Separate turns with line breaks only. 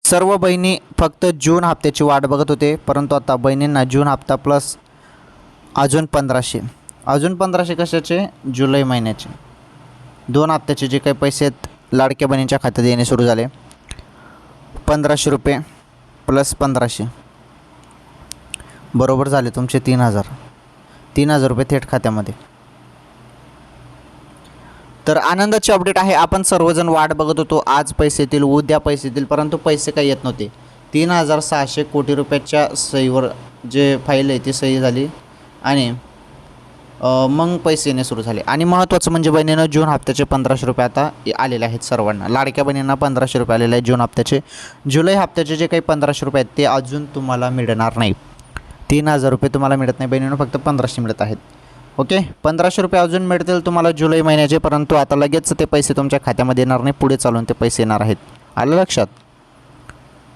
सर्व बहिणी फक्त जून हप्त्याची वाट बघत होते, परंतु आता बहिणींना जून हप्ता प्लस अजून 1500 कशाचे, जुलै महिन्याचे 2 हप्त्याचे जे काही पैसे आहेत लाडक्या बहिणींच्या खात्यात येणे सुरू झाले. 1500 रुपये प्लस 1500 बरोबर झाले तुमचे 3000 रुपये थेट खात्यामध्ये. तर आनंदाची अपडेट आहे. आपण सर्वजण वाट बघत होतो, आज पैसे येतील, उद्या पैसे येतील, परंतु पैसे काही येत नव्हते. 3600 कोटी रुपयाच्या सहीवर जे फाईल आहे ती सही झाली आणि मग पैसे येणे सुरू झाले. आणि महत्त्वाचं म्हणजे बहिणीनं जून हप्त्याचे 1500 रुपये आता आलेले आहेत सर्वांना. लाडक्या बहिणींना 1500 रुपये आलेले आहेत जून हप्त्याचे. जुलै हप्त्याचे जे काही 1500 रुपये आहेत ते अजून तुम्हाला मिळणार नाही. 3000 रुपये तुम्हाला मिळत नाही बहिणीनं, फक्त 1500 मिळत आहेत. ओके, 1500 रुपये अजून मिळतील तुम्हाला जुलै महिन्याचे, परंतु आता लगेच ते पैसे तुमच्या खात्यामध्ये येणार नाही, पुढे चालून ते पैसे येणार आहेत. आलं लक्षात?